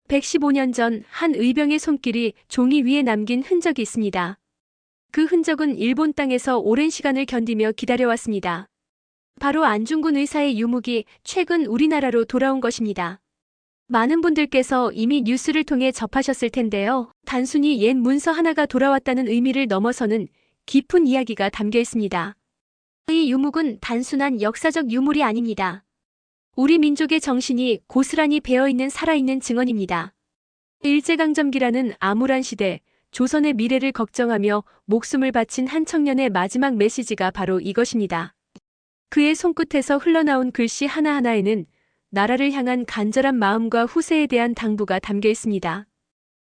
115년 전 한 의병의 손길이 종이 위에 남긴 흔적이 있습니다. 그 흔적은 일본 땅에서 오랜 시간을 견디며 기다려왔습니다. 바로 안중근 의사의 유목이 최근 우리나라로 돌아온 것입니다. 많은 분들께서 이미 뉴스를 통해 접하셨을 텐데요. 단순히 옛 문서 하나가 돌아왔다는 의미를 넘어서는 깊은 이야기가 담겨 있습니다. 이 유목은 단순한 역사적 유물이 아닙니다. 우리 민족의 정신이 고스란히 배어있는 살아있는 증언입니다. 일제강점기라는 암울한 시대, 조선의 미래를 걱정하며 목숨을 바친 한 청년의 마지막 메시지가 바로 이것입니다. 그의 손끝에서 흘러나온 글씨 하나하나에는 나라를 향한 간절한 마음과 후세에 대한 당부가 담겨 있습니다.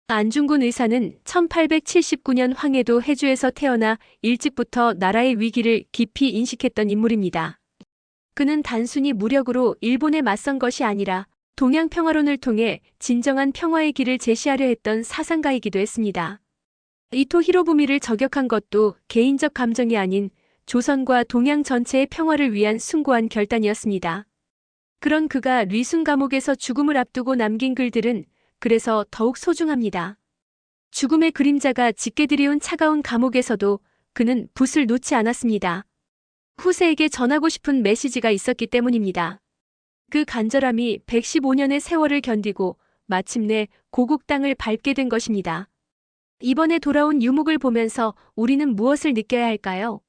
안중근 의사는 1879년 황해도 해주에서 태어나 일찍부터 나라의 위기를 깊이 인식했던 인물입니다. 그는 단순히 무력으로 일본에 맞선 것이 아니라 동양 평화론을 통해 진정한 평화의 길을 제시하려 했던 사상가이기도 했습니다. 이토 히로부미를 저격한 것도 개인적 감정이 아닌 조선과 동양 전체의 평화를 위한 숭고한 결단이었습니다. 그런 그가 리순 감옥에서 죽음을 앞두고 남긴 글들은 그래서 더욱 소중합니다. 죽음의 그림자가 짙게 들이운 차가운 감옥에서도 그는 붓을 놓지 않았습니다. 후세에게 전하고 싶은 메시지가 있었기 때문입니다. 그 간절함이 115년의 세월을 견디고 마침내 고국 땅을 밟게 된 것입니다. 이번에 돌아온 유목을 보면서 우리는 무엇을 느껴야 할까요?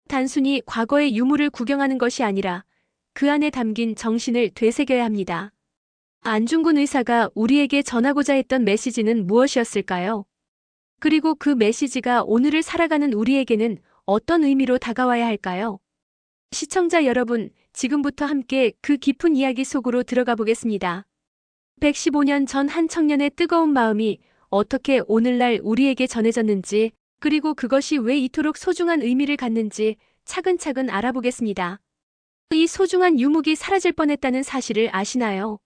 단순히 과거의 유물을 구경하는 것이 아니라 그 안에 담긴 정신을 되새겨야 합니다. 안중근 의사가 우리에게 전하고자 했던 메시지는 무엇이었을까요? 그리고 그 메시지가 오늘을 살아가는 우리에게는 어떤 의미로 다가와야 할까요? 시청자 여러분, 지금부터 함께 그 깊은 이야기 속으로 들어가 보겠습니다. 115년 전 한 청년의 뜨거운 마음이 어떻게 오늘날 우리에게 전해졌는지, 그리고 그것이 왜 이토록 소중한 의미를 갖는지 차근차근 알아보겠습니다. 이 소중한 유목이 사라질 뻔했다는 사실을 아시나요?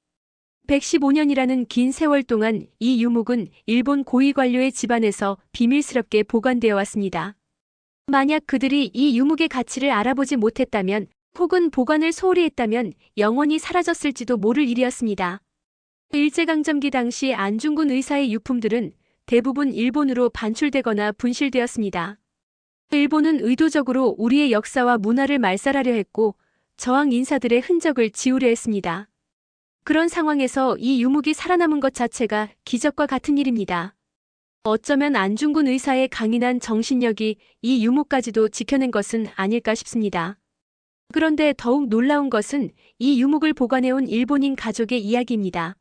115년이라는 긴 세월 동안 이 유목은 일본 고위 관료의 집안에서 비밀스럽게 보관되어 왔습니다. 만약 그들이 이 유목의 가치를 알아보지 못했다면 혹은 보관을 소홀히 했다면 영원히 사라졌을지도 모를 일이었습니다. 일제강점기 당시 안중근 의사의 유품들은 대부분 일본으로 반출되거나 분실되었습니다. 일본은 의도적으로 우리의 역사와 문화를 말살하려 했고 저항 인사들의 흔적을 지우려 했습니다. 그런 상황에서 이 유목이 살아남은 것 자체가 기적과 같은 일입니다. 어쩌면 안중근 의사의 강인한 정신력이 이 유목까지도 지켜낸 것은 아닐까 싶습니다. 그런데 더욱 놀라운 것은 이 유목을 보관해온 일본인 가족의 이야기입니다.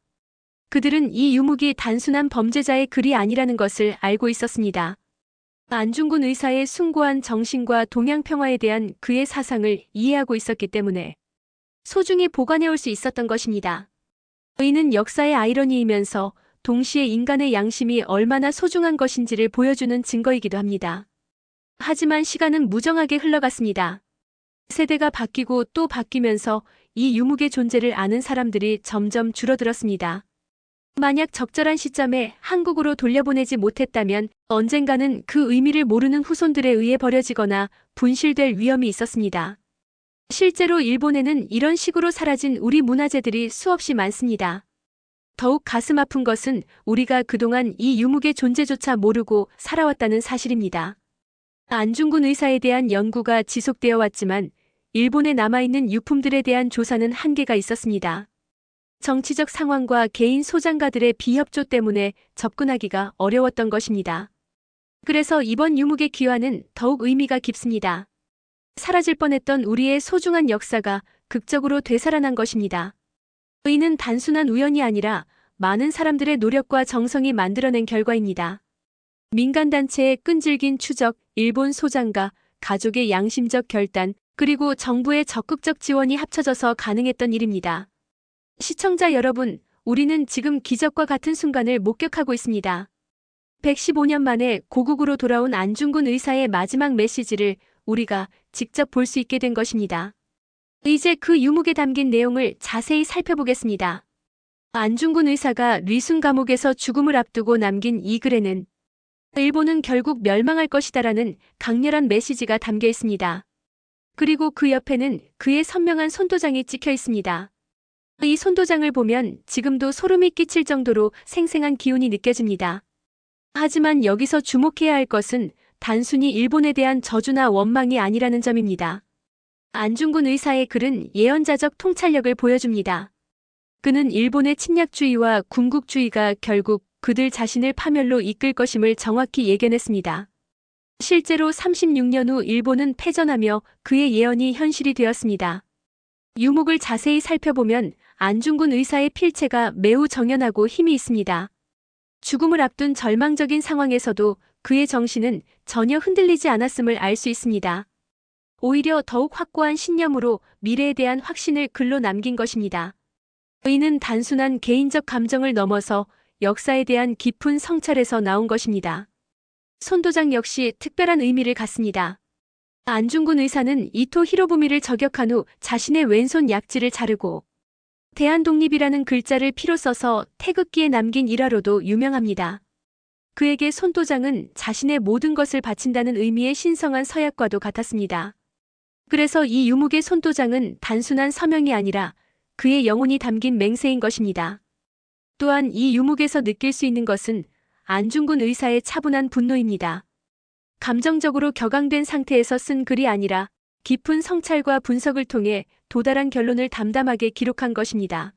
그들은 이 유목이 단순한 범죄자의 글이 아니라는 것을 알고 있었습니다. 안중근 의사의 숭고한 정신과 동양 평화에 대한 그의 사상을 이해하고 있었기 때문에 소중히 보관해올 수 있었던 것입니다. 이는 역사의 아이러니이면서 동시에 인간의 양심이 얼마나 소중한 것인지를 보여주는 증거이기도 합니다. 하지만 시간은 무정하게 흘러갔습니다. 세대가 바뀌고 또 바뀌면서 이 유목의 존재를 아는 사람들이 점점 줄어들었습니다. 만약 적절한 시점에 한국으로 돌려보내지 못했다면 언젠가는 그 의미를 모르는 후손들에 의해 버려지거나 분실될 위험이 있었습니다. 실제로 일본에는 이런 식으로 사라진 우리 문화재들이 수없이 많습니다. 더욱 가슴 아픈 것은 우리가 그동안 이 유목의 존재조차 모르고 살아왔다는 사실입니다. 안중근 의사에 대한 연구가 지속되어 왔지만 일본에 남아있는 유품들에 대한 조사는 한계가 있었습니다. 정치적 상황과 개인 소장가들의 비협조 때문에 접근하기가 어려웠던 것입니다. 그래서 이번 유목의 귀환은 더욱 의미가 깊습니다. 사라질 뻔했던 우리의 소중한 역사가 극적으로 되살아난 것입니다. 이는 단순한 우연이 아니라 많은 사람들의 노력과 정성이 만들어낸 결과입니다. 민간단체의 끈질긴 추적, 일본 소장가, 가족의 양심적 결단, 그리고 정부의 적극적 지원이 합쳐져서 가능했던 일입니다. 시청자 여러분, 우리는 지금 기적과 같은 순간을 목격하고 있습니다. 115년 만에 고국으로 돌아온 안중근 의사의 마지막 메시지를 우리가 직접 볼 수 있게 된 것입니다. 이제 그 유목에 담긴 내용을 자세히 살펴보겠습니다. 안중근 의사가 리순 감옥에서 죽음을 앞두고 남긴 이 글에는 일본은 결국 멸망할 것이다라는 강렬한 메시지가 담겨 있습니다. 그리고 그 옆에는 그의 선명한 손도장이 찍혀 있습니다. 이 손도장을 보면 지금도 소름이 끼칠 정도로 생생한 기운이 느껴집니다. 하지만 여기서 주목해야 할 것은 단순히 일본에 대한 저주나 원망이 아니라는 점입니다. 안중근 의사의 글은 예언자적 통찰력을 보여줍니다. 그는 일본의 침략주의와 군국주의가 결국 그들 자신을 파멸로 이끌 것임을 정확히 예견했습니다. 실제로 36년 후 일본은 패전하며 그의 예언이 현실이 되었습니다. 유목을 자세히 살펴보면 안중근 의사의 필체가 매우 정연하고 힘이 있습니다. 죽음을 앞둔 절망적인 상황에서도 그의 정신은 전혀 흔들리지 않았음을 알 수 있습니다. 오히려 더욱 확고한 신념으로 미래에 대한 확신을 글로 남긴 것입니다. 이는 단순한 개인적 감정을 넘어서 역사에 대한 깊은 성찰에서 나온 것입니다. 손도장 역시 특별한 의미를 갖습니다. 안중근 의사는 이토 히로부미를 저격한 후 자신의 왼손 약지를 자르고 대한독립이라는 글자를 피로 써서 태극기에 남긴 일화로도 유명합니다. 그에게 손도장은 자신의 모든 것을 바친다는 의미의 신성한 서약과도 같았습니다. 그래서 이 유목의 손도장은 단순한 서명이 아니라 그의 영혼이 담긴 맹세인 것입니다. 또한 이 유목에서 느낄 수 있는 것은 안중근 의사의 차분한 분노입니다. 감정적으로 격앙된 상태에서 쓴 글이 아니라 깊은 성찰과 분석을 통해 도달한 결론을 담담하게 기록한 것입니다.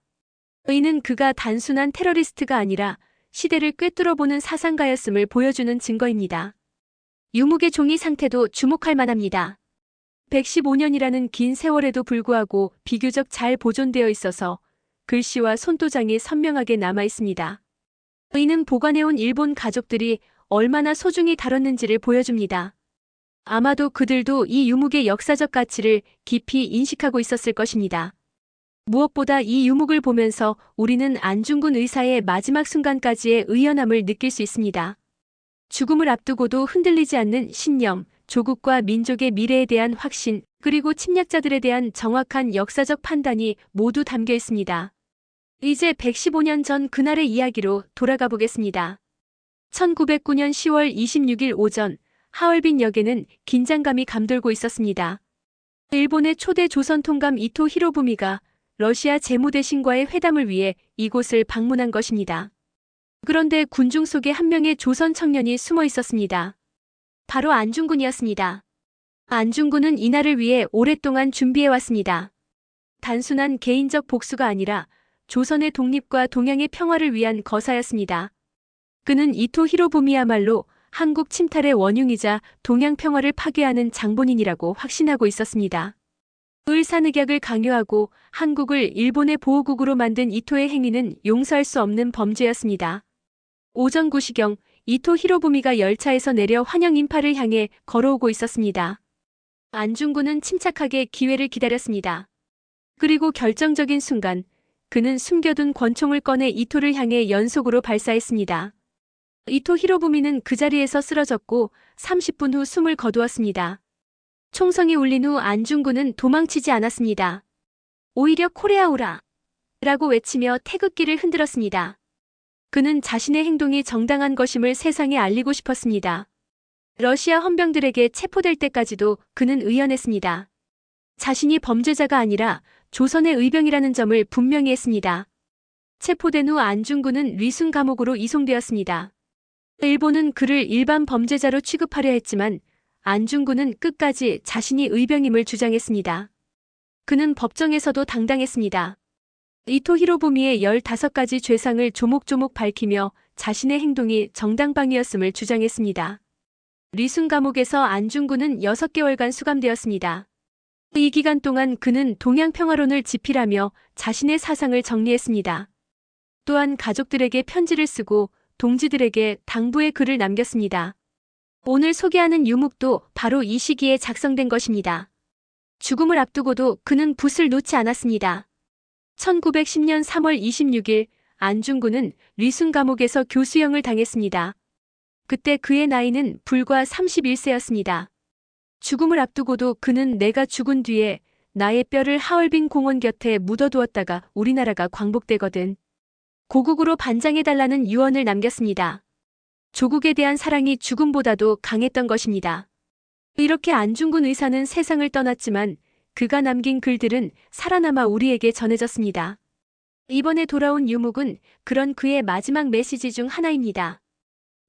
이는 그가 단순한 테러리스트가 아니라 시대를 꿰뚫어보는 사상가였음을 보여주는 증거입니다. 유목의 종이 상태도 주목할 만합니다. 115년이라는 긴 세월에도 불구하고 비교적 잘 보존되어 있어서 글씨와 손도장이 선명하게 남아 있습니다. 이는 보관해온 일본 가족들이 얼마나 소중히 다뤘는지를 보여줍니다. 아마도 그들도 이 유목의 역사적 가치를 깊이 인식하고 있었을 것입니다. 무엇보다 이 유목을 보면서 우리는 안중근 의사의 마지막 순간까지의 의연함을 느낄 수 있습니다. 죽음을 앞두고도 흔들리지 않는 신념, 조국과 민족의 미래에 대한 확신, 그리고 침략자들에 대한 정확한 역사적 판단이 모두 담겨 있습니다. 이제 115년 전 그날의 이야기로 돌아가 보겠습니다. 1909년 10월 26일 오전, 하얼빈역에는 긴장감이 감돌고 있었습니다. 일본의 초대 조선 통감 이토 히로부미가 러시아 재무대신과의 회담을 위해 이곳을 방문한 것입니다. 그런데 군중 속에 한 명의 조선 청년이 숨어 있었습니다. 바로 안중근이었습니다. 안중근은 이날을 위해 오랫동안 준비해왔습니다. 단순한 개인적 복수가 아니라 조선의 독립과 동양의 평화를 위한 거사였습니다. 그는 이토 히로부미야말로 한국 침탈의 원흉이자 동양 평화를 파괴하는 장본인이라고 확신하고 있었습니다. 을사늑약을 강요하고 한국을 일본의 보호국으로 만든 이토의 행위는 용서할 수 없는 범죄였습니다. 오전 9시경 이토 히로부미가 열차에서 내려 환영 인파를 향해 걸어오고 있었습니다. 안중근은 침착하게 기회를 기다렸습니다. 그리고 결정적인 순간 그는 숨겨둔 권총을 꺼내 이토를 향해 연속으로 발사했습니다. 이토 히로부미는 그 자리에서 쓰러졌고 30분 후 숨을 거두었습니다. 총성이 울린 후 안중근은 도망치지 않았습니다. 오히려 코레아우라! 라고 외치며 태극기를 흔들었습니다. 그는 자신의 행동이 정당한 것임을 세상에 알리고 싶었습니다. 러시아 헌병들에게 체포될 때까지도 그는 의연했습니다. 자신이 범죄자가 아니라 조선의 의병이라는 점을 분명히 했습니다. 체포된 후 안중근은 리순 감옥으로 이송되었습니다. 일본은 그를 일반 범죄자로 취급하려 했지만 안중근은 끝까지 자신이 의병임을 주장했습니다. 그는 법정에서도 당당했습니다. 이토 히로부미의 15가지 죄상을 조목조목 밝히며 자신의 행동이 정당방위였음을 주장했습니다. 리순 감옥에서 안중근은 6개월간 수감되었습니다. 이 기간 동안 그는 동양 평화론을 지필하며 자신의 사상을 정리했습니다. 또한 가족들에게 편지를 쓰고 동지들에게 당부의 글을 남겼습니다. 오늘 소개하는 유목도 바로 이 시기에 작성된 것입니다. 죽음을 앞두고도 그는 붓을 놓지 않았습니다. 1910년 3월 26일 안중근은 리순 감옥에서 교수형을 당했습니다. 그때 그의 나이는 불과 31세였습니다. 죽음을 앞두고도 그는 내가 죽은 뒤에 나의 뼈를 하얼빈 공원 곁에 묻어두었다가 우리나라가 광복되거든 고국으로 반장해달라는 유언을 남겼습니다. 조국에 대한 사랑이 죽음보다도 강했던 것입니다. 이렇게 안중근 의사는 세상을 떠났지만 그가 남긴 글들은 살아남아 우리에게 전해졌습니다. 이번에 돌아온 유목은 그런 그의 마지막 메시지 중 하나입니다.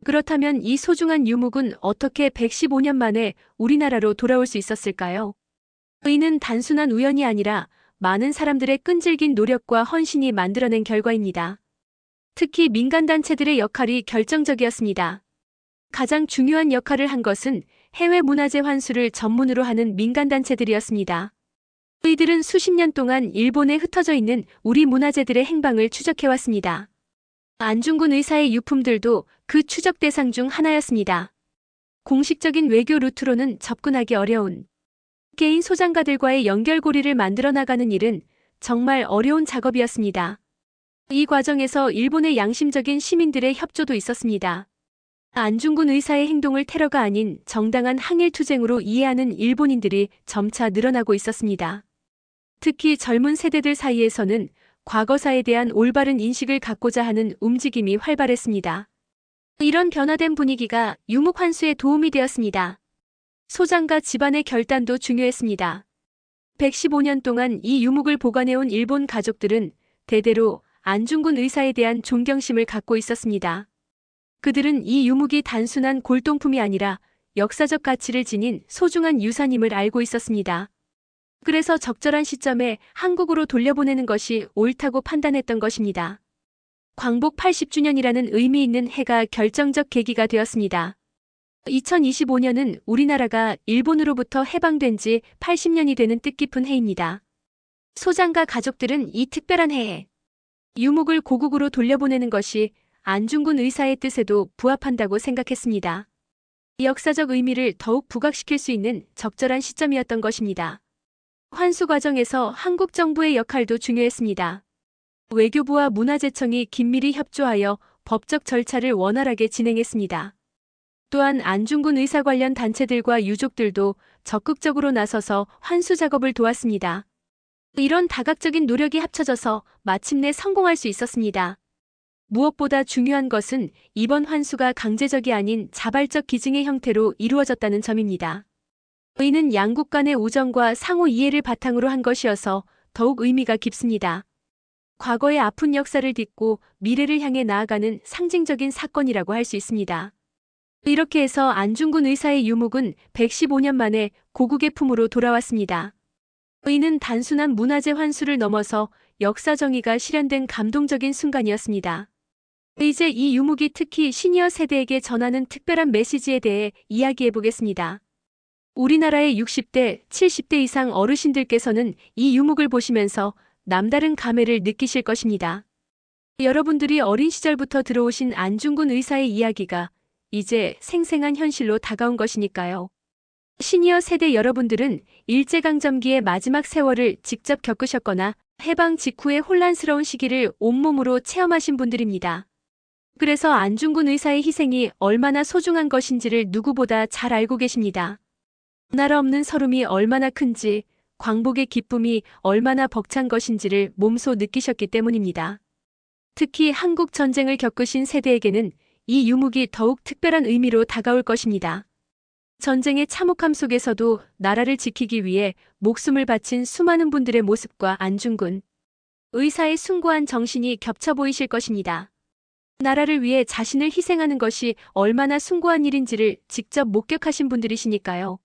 그렇다면 이 소중한 유목은 어떻게 115년 만에 우리나라로 돌아올 수 있었을까요? 이는 단순한 우연이 아니라 많은 사람들의 끈질긴 노력과 헌신이 만들어낸 결과입니다. 특히 민간단체들의 역할이 결정적이었습니다. 가장 중요한 역할을 한 것은 해외 문화재 환수를 전문으로 하는 민간단체들이었습니다. 이들은 수십 년 동안 일본에 흩어져 있는 우리 문화재들의 행방을 추적해왔습니다. 안중근 의사의 유품들도 그 추적 대상 중 하나였습니다. 공식적인 외교 루트로는 접근하기 어려운 개인 소장가들과의 연결고리를 만들어 나가는 일은 정말 어려운 작업이었습니다. 이 과정에서 일본의 양심적인 시민들의 협조도 있었습니다. 안중근 의사의 행동을 테러가 아닌 정당한 항일투쟁으로 이해하는 일본인들이 점차 늘어나고 있었습니다. 특히 젊은 세대들 사이에서는 과거사에 대한 올바른 인식을 갖고자 하는 움직임이 활발했습니다. 이런 변화된 분위기가 유목 환수에 도움이 되었습니다. 소장과 집안의 결단도 중요했습니다. 115년 동안 이 유목을 보관해온 일본 가족들은 대대로 안중근 의사에 대한 존경심을 갖고 있었습니다. 그들은 이 유목이 단순한 골동품이 아니라 역사적 가치를 지닌 소중한 유산임을 알고 있었습니다. 그래서 적절한 시점에 한국으로 돌려보내는 것이 옳다고 판단했던 것입니다. 광복 80주년이라는 의미 있는 해가 결정적 계기가 되었습니다. 2025년은 우리나라가 일본으로부터 해방된 지 80년이 되는 뜻깊은 해입니다. 소장가 가족들은 이 특별한 해에 유목을 고국으로 돌려보내는 것이 안중근 의사의 뜻에도 부합한다고 생각했습니다. 역사적 의미를 더욱 부각시킬 수 있는 적절한 시점이었던 것입니다. 환수 과정에서 한국 정부의 역할도 중요했습니다. 외교부와 문화재청이 긴밀히 협조하여 법적 절차를 원활하게 진행했습니다. 또한 안중근 의사 관련 단체들과 유족들도 적극적으로 나서서 환수 작업을 도왔습니다. 이런 다각적인 노력이 합쳐져서 마침내 성공할 수 있었습니다. 무엇보다 중요한 것은 이번 환수가 강제적이 아닌 자발적 기증의 형태로 이루어졌다는 점입니다. 이는 양국 간의 우정과 상호 이해를 바탕으로 한 것이어서 더욱 의미가 깊습니다. 과거의 아픈 역사를 딛고 미래를 향해 나아가는 상징적인 사건이라고 할 수 있습니다. 이렇게 해서 안중근 의사의 유목은 115년 만에 고국의 품으로 돌아왔습니다. 이는 단순한 문화재 환수를 넘어서 역사 정의가 실현된 감동적인 순간이었습니다. 이제 이 유목이 특히 시니어 세대에게 전하는 특별한 메시지에 대해 이야기해 보겠습니다. 우리나라의 60대, 70대 이상 어르신들께서는 이 유목을 보시면서 남다른 감회를 느끼실 것입니다. 여러분들이 어린 시절부터 들어오신 안중근 의사의 이야기가 이제 생생한 현실로 다가온 것이니까요. 시니어 세대 여러분들은 일제강점기의 마지막 세월을 직접 겪으셨거나 해방 직후의 혼란스러운 시기를 온몸으로 체험하신 분들입니다. 그래서 안중근 의사의 희생이 얼마나 소중한 것인지를 누구보다 잘 알고 계십니다. 나라 없는 서름이 얼마나 큰지, 광복의 기쁨이 얼마나 벅찬 것인지를 몸소 느끼셨기 때문입니다. 특히 한국 전쟁을 겪으신 세대에게는 이 유목이 더욱 특별한 의미로 다가올 것입니다. 전쟁의 참혹함 속에서도 나라를 지키기 위해 목숨을 바친 수많은 분들의 모습과 안중근 의사의 숭고한 정신이 겹쳐 보이실 것입니다. 나라를 위해 자신을 희생하는 것이 얼마나 숭고한 일인지를 직접 목격하신 분들이시니까요.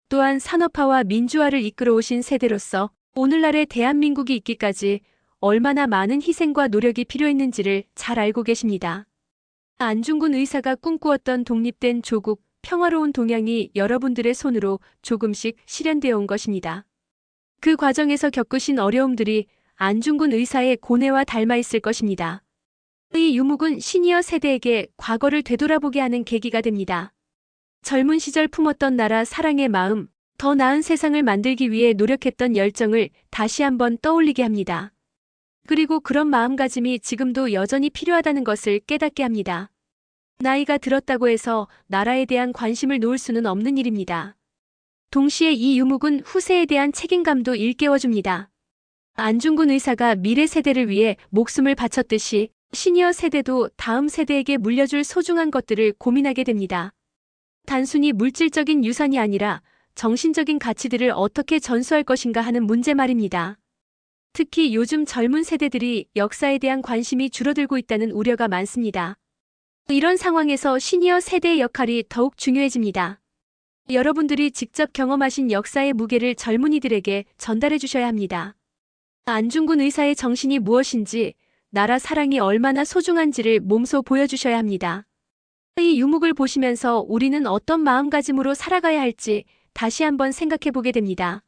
또한 산업화와 민주화를 이끌어오신 세대로서 오늘날의 대한민국이 있기까지 얼마나 많은 희생과 노력이 필요했는지를 잘 알고 계십니다. 안중근 의사가 꿈꾸었던 독립된 조국, 평화로운 동양이 여러분들의 손으로 조금씩 실현되어 온 것입니다. 그 과정에서 겪으신 어려움들이 안중근 의사의 고뇌와 닮아 있을 것입니다. 이 유목은 시니어 세대에게 과거를 되돌아보게 하는 계기가 됩니다. 젊은 시절 품었던 나라 사랑의 마음, 더 나은 세상을 만들기 위해 노력했던 열정을 다시 한번 떠올리게 합니다. 그리고 그런 마음가짐이 지금도 여전히 필요하다는 것을 깨닫게 합니다. 나이가 들었다고 해서 나라에 대한 관심을 놓을 수는 없는 일입니다. 동시에 이 유목은 후세에 대한 책임감도 일깨워줍니다. 안중근 의사가 미래 세대를 위해 목숨을 바쳤듯이 시니어 세대도 다음 세대에게 물려줄 소중한 것들을 고민하게 됩니다. 단순히 물질적인 유산이 아니라 정신적인 가치들을 어떻게 전수할 것인가 하는 문제 말입니다. 특히 요즘 젊은 세대들이 역사에 대한 관심이 줄어들고 있다는 우려가 많습니다. 이런 상황에서 시니어 세대의 역할이 더욱 중요해집니다. 여러분들이 직접 경험하신 역사의 무게를 젊은이들에게 전달해 주셔야 합니다. 안중근 의사의 정신이 무엇인지, 나라 사랑이 얼마나 소중한지를 몸소 보여주셔야 합니다. 이 유목을 보시면서 우리는 어떤 마음가짐으로 살아가야 할지 다시 한번 생각해 보게 됩니다.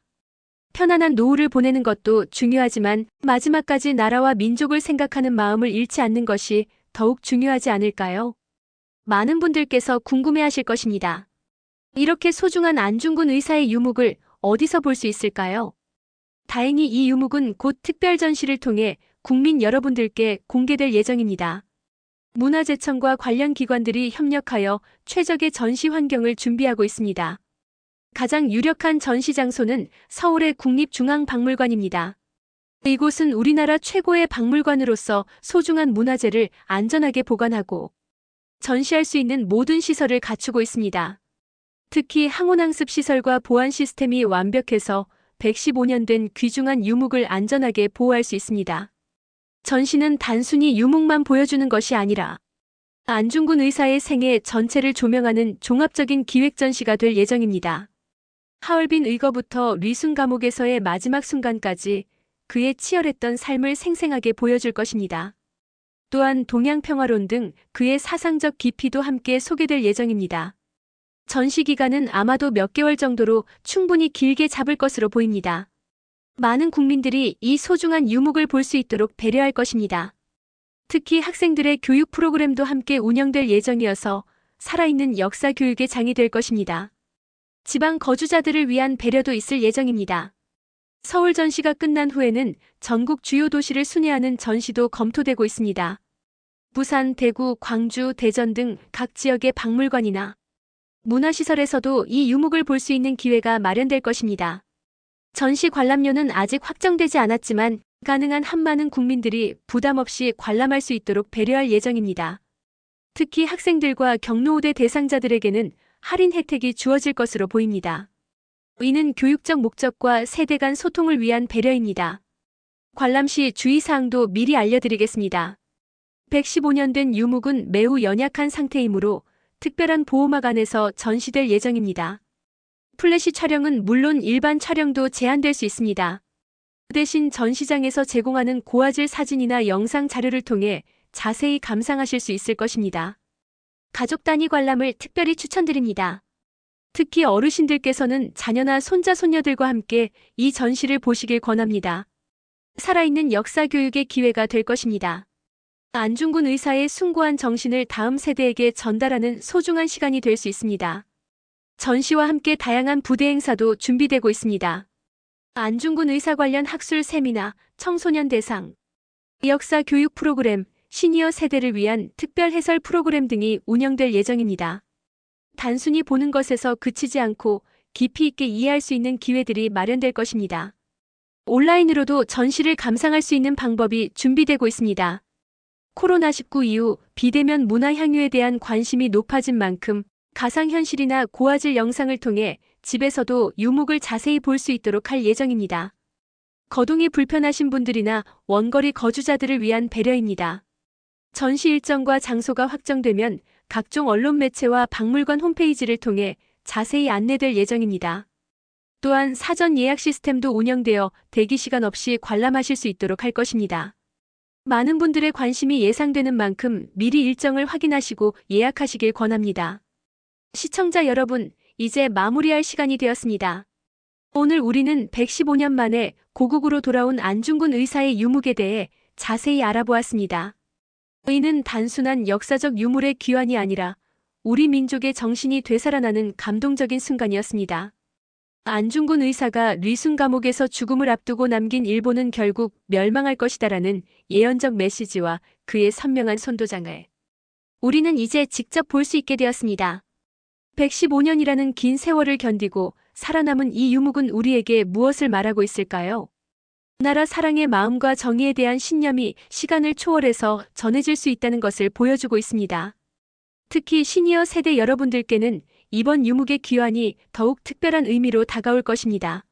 편안한 노후를 보내는 것도 중요하지만 마지막까지 나라와 민족을 생각하는 마음을 잃지 않는 것이 더욱 중요하지 않을까요? 많은 분들께서 궁금해하실 것입니다. 이렇게 소중한 안중근 의사의 유목을 어디서 볼 수 있을까요? 다행히 이 유목은 곧 특별 전시를 통해 국민 여러분들께 공개될 예정입니다. 문화재청과 관련 기관들이 협력하여 최적의 전시 환경을 준비하고 있습니다. 가장 유력한 전시 장소는 서울의 국립중앙박물관입니다. 이곳은 우리나라 최고의 박물관으로서 소중한 문화재를 안전하게 보관하고 전시할 수 있는 모든 시설을 갖추고 있습니다. 특히 항온항습 시설과 보안 시스템이 완벽해서 115년 된 귀중한 유목을 안전하게 보호할 수 있습니다. 전시는 단순히 유목만 보여주는 것이 아니라 안중근 의사의 생애 전체를 조명하는 종합적인 기획 전시가 될 예정입니다. 하얼빈 의거부터 리순 감옥에서의 마지막 순간까지 그의 치열했던 삶을 생생하게 보여줄 것입니다. 또한 동양평화론 등 그의 사상적 깊이도 함께 소개될 예정입니다. 전시 기간은 아마도 몇 개월 정도로 충분히 길게 잡을 것으로 보입니다. 많은 국민들이 이 소중한 유목을 볼 수 있도록 배려할 것입니다. 특히 학생들의 교육 프로그램도 함께 운영될 예정이어서 살아있는 역사 교육의 장이 될 것입니다. 지방 거주자들을 위한 배려도 있을 예정입니다. 서울 전시가 끝난 후에는 전국 주요 도시를 순회하는 전시도 검토되고 있습니다. 부산, 대구, 광주, 대전 등 각 지역의 박물관이나 문화시설에서도 이 유목을 볼 수 있는 기회가 마련될 것입니다. 전시 관람료는 아직 확정되지 않았지만 가능한 한 많은 국민들이 부담 없이 관람할 수 있도록 배려할 예정입니다. 특히 학생들과 경로우대 대상자들에게는 할인 혜택이 주어질 것으로 보입니다. 이는 교육적 목적과 세대 간 소통을 위한 배려입니다. 관람 시 주의사항도 미리 알려드리겠습니다. 115년 된 유목은 매우 연약한 상태이므로 특별한 보호막 안에서 전시될 예정입니다. 플래시 촬영은 물론 일반 촬영도 제한될 수 있습니다. 대신 전시장에서 제공하는 고화질 사진이나 영상 자료를 통해 자세히 감상하실 수 있을 것입니다. 가족 단위 관람을 특별히 추천드립니다. 특히 어르신들께서는 자녀나 손자, 손녀들과 함께 이 전시를 보시길 권합니다. 살아있는 역사 교육의 기회가 될 것입니다. 안중근 의사의 숭고한 정신을 다음 세대에게 전달하는 소중한 시간이 될 수 있습니다. 전시와 함께 다양한 부대 행사도 준비되고 있습니다. 안중근 의사 관련 학술 세미나, 청소년 대상, 역사 교육 프로그램, 시니어 세대를 위한 특별 해설 프로그램 등이 운영될 예정입니다. 단순히 보는 것에서 그치지 않고 깊이 있게 이해할 수 있는 기회들이 마련될 것입니다. 온라인으로도 전시를 감상할 수 있는 방법이 준비되고 있습니다. 코로나19 이후 비대면 문화 향유에 대한 관심이 높아진 만큼 가상현실이나 고화질 영상을 통해 집에서도 유목을 자세히 볼 수 있도록 할 예정입니다. 거동이 불편하신 분들이나 원거리 거주자들을 위한 배려입니다. 전시 일정과 장소가 확정되면 각종 언론 매체와 박물관 홈페이지를 통해 자세히 안내될 예정입니다. 또한 사전 예약 시스템도 운영되어 대기 시간 없이 관람하실 수 있도록 할 것입니다. 많은 분들의 관심이 예상되는 만큼 미리 일정을 확인하시고 예약하시길 권합니다. 시청자 여러분, 이제 마무리할 시간이 되었습니다. 오늘 우리는 115년 만에 고국으로 돌아온 안중근 의사의 유목에 대해 자세히 알아보았습니다. 이는 단순한 역사적 유물의 귀환이 아니라 우리 민족의 정신이 되살아나는 감동적인 순간이었습니다. 안중근 의사가 리순 감옥에서 죽음을 앞두고 남긴 일본은 결국 멸망할 것이다라는 예언적 메시지와 그의 선명한 선도장을 우리는 이제 직접 볼 수 있게 되었습니다. 115년이라는 긴 세월을 견디고 살아남은 이 유목은 우리에게 무엇을 말하고 있을까요? 나라 사랑의 마음과 정의에 대한 신념이 시간을 초월해서 전해질 수 있다는 것을 보여주고 있습니다. 특히 시니어 세대 여러분들께는 이번 유목의 귀환이 더욱 특별한 의미로 다가올 것입니다.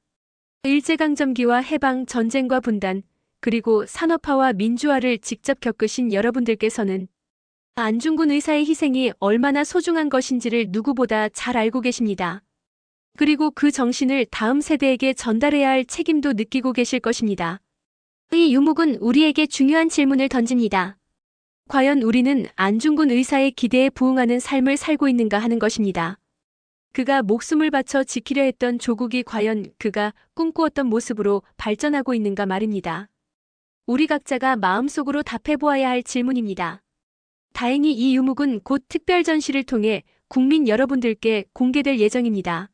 일제강점기와 해방, 전쟁과 분단, 그리고 산업화와 민주화를 직접 겪으신 여러분들께서는 안중근 의사의 희생이 얼마나 소중한 것인지를 누구보다 잘 알고 계십니다. 그리고 그 정신을 다음 세대에게 전달해야 할 책임도 느끼고 계실 것입니다. 이 유목은 우리에게 중요한 질문을 던집니다. 과연 우리는 안중근 의사의 기대에 부응하는 삶을 살고 있는가 하는 것입니다. 그가 목숨을 바쳐 지키려 했던 조국이 과연 그가 꿈꾸었던 모습으로 발전하고 있는가 말입니다. 우리 각자가 마음속으로 답해보아야 할 질문입니다. 다행히 이 유목은 곧 특별 전시를 통해 국민 여러분들께 공개될 예정입니다.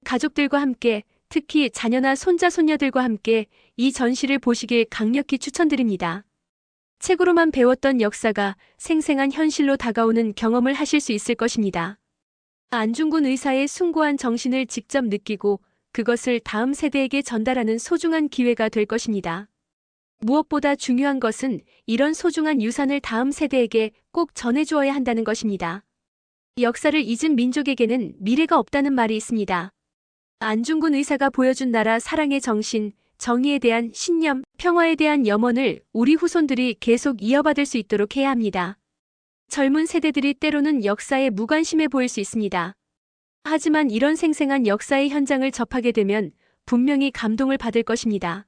가족들과 함께, 특히 자녀나 손자, 손녀들과 함께 이 전시를 보시길 강력히 추천드립니다. 책으로만 배웠던 역사가 생생한 현실로 다가오는 경험을 하실 수 있을 것입니다. 안중근 의사의 숭고한 정신을 직접 느끼고 그것을 다음 세대에게 전달하는 소중한 기회가 될 것입니다. 무엇보다 중요한 것은 이런 소중한 유산을 다음 세대에게 꼭 전해주어야 한다는 것입니다. 역사를 잊은 민족에게는 미래가 없다는 말이 있습니다. 안중근 의사가 보여준 나라 사랑의 정신, 정의에 대한 신념, 평화에 대한 염원을 우리 후손들이 계속 이어받을 수 있도록 해야 합니다. 젊은 세대들이 때로는 역사에 무관심해 보일 수 있습니다. 하지만 이런 생생한 역사의 현장을 접하게 되면 분명히 감동을 받을 것입니다.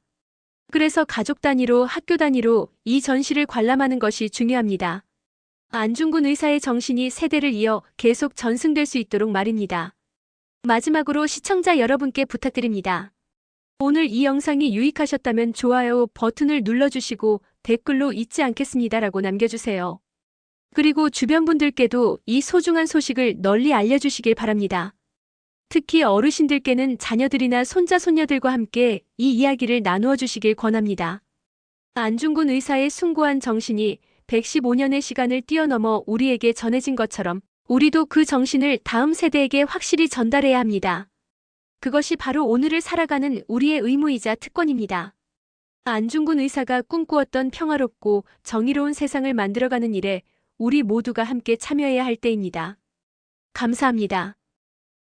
그래서 가족 단위로, 학교 단위로 이 전시를 관람하는 것이 중요합니다. 안중근 의사의 정신이 세대를 이어 계속 전승될 수 있도록 말입니다. 마지막으로 시청자 여러분께 부탁드립니다. 오늘 이 영상이 유익하셨다면 좋아요 버튼을 눌러주시고 댓글로 잊지 않겠습니다라고 남겨주세요. 그리고 주변 분들께도 이 소중한 소식을 널리 알려주시길 바랍니다. 특히 어르신들께는 자녀들이나 손자, 손녀들과 함께 이 이야기를 나누어 주시길 권합니다. 안중근 의사의 숭고한 정신이 115년의 시간을 뛰어넘어 우리에게 전해진 것처럼 우리도 그 정신을 다음 세대에게 확실히 전달해야 합니다. 그것이 바로 오늘을 살아가는 우리의 의무이자 특권입니다. 안중근 의사가 꿈꾸었던 평화롭고 정의로운 세상을 만들어가는 일에 우리 모두가 함께 참여해야 할 때입니다. 감사합니다.